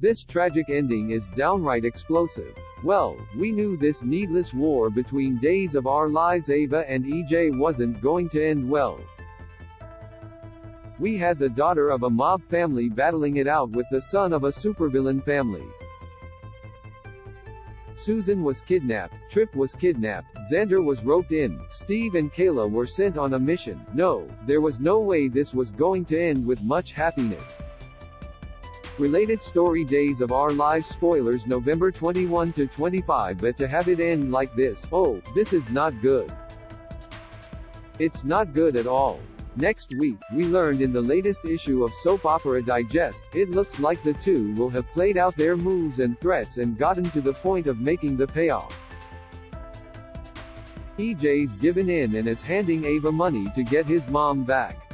This tragic ending is downright explosive. Well, we knew this needless war between Days of Our Lives Ava and EJ wasn't going to end well. We had the daughter of a mob family battling it out with the son of a supervillain family. Susan was kidnapped, Tripp was kidnapped, Xander was roped in, Steve and Kayla were sent on a mission. No, there was no way this was going to end with much happiness. Related story Days of Our Lives spoilers November 21 to 25, but to have it end like this, oh, this is not good. It's not good at all. Next week, we learned in the latest issue of Soap Opera Digest, it looks like the two will have played out their moves and threats and gotten to the point of making the payoff. EJ's given in and is handing Ava money to get his mom back.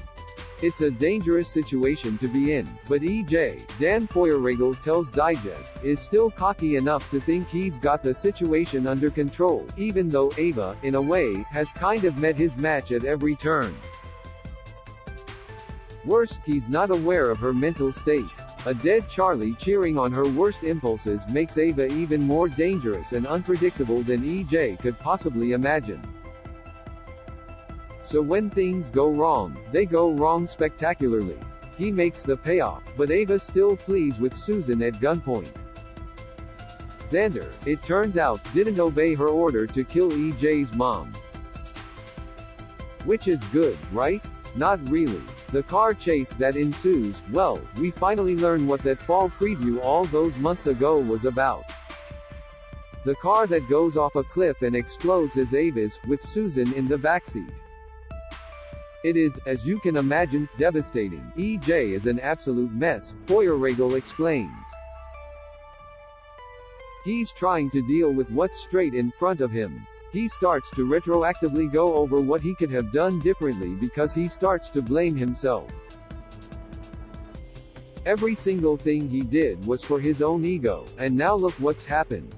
It's a dangerous situation to be in, but EJ, Dan Feuerregel tells Digest, is still cocky enough to think he's got the situation under control, even though Ava, in a way, has kind of met his match at every turn. Worse, he's not aware of her mental state. A dead Charlie cheering on her worst impulses makes Ava even more dangerous and unpredictable than EJ could possibly imagine. So when things go wrong, they go wrong spectacularly. He makes the payoff, but Ava still flees with Susan at gunpoint. Xander, it turns out, didn't obey her order to kill EJ's mom. Which is good, right? Not really. The car chase that ensues, well, we finally learn what that fall preview all those months ago was about. The car that goes off a cliff and explodes is Ava's, with Susan in the backseat. It is, as you can imagine, devastating. EJ is an absolute mess, Feuerregel explains. He's trying to deal with what's straight in front of him. He starts to retroactively go over what he could have done differently because he starts to blame himself. Every single thing he did was for his own ego, and now look what's happened.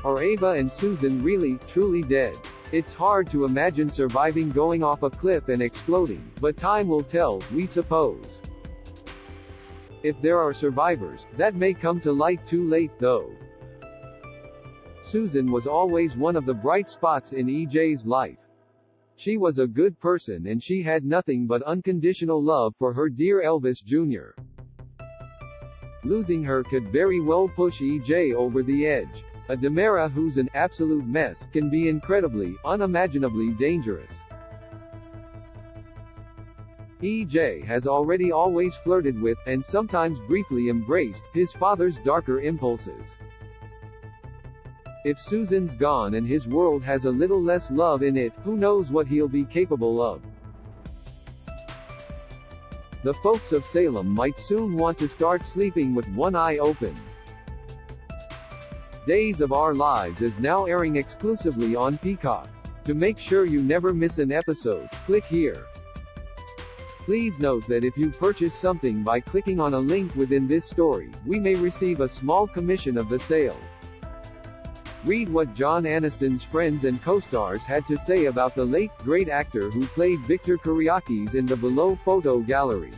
Are Ava and Susan really, truly dead? It's hard to imagine surviving going off a cliff and exploding, but time will tell, we suppose. If there are survivors, that may come to light too late, though. Susan was always one of the bright spots in EJ's life. She was a good person and she had nothing but unconditional love for her dear Elvis Jr. Losing her could very well push EJ over the edge. A Demera who's an absolute mess can be incredibly, unimaginably dangerous. EJ has already always flirted with, and sometimes briefly embraced, his father's darker impulses. If Susan's gone and his world has a little less love in it, who knows what he'll be capable of. The folks of Salem might soon want to start sleeping with one eye open. Days of Our Lives is now airing exclusively on Peacock. To make sure you never miss an episode, click here. Please note that if you purchase something by clicking on a link within this story, we may receive a small commission of the sale. Read what John Aniston's friends and co-stars had to say about the late, great actor who played Victor Kiriakis in the below photo gallery.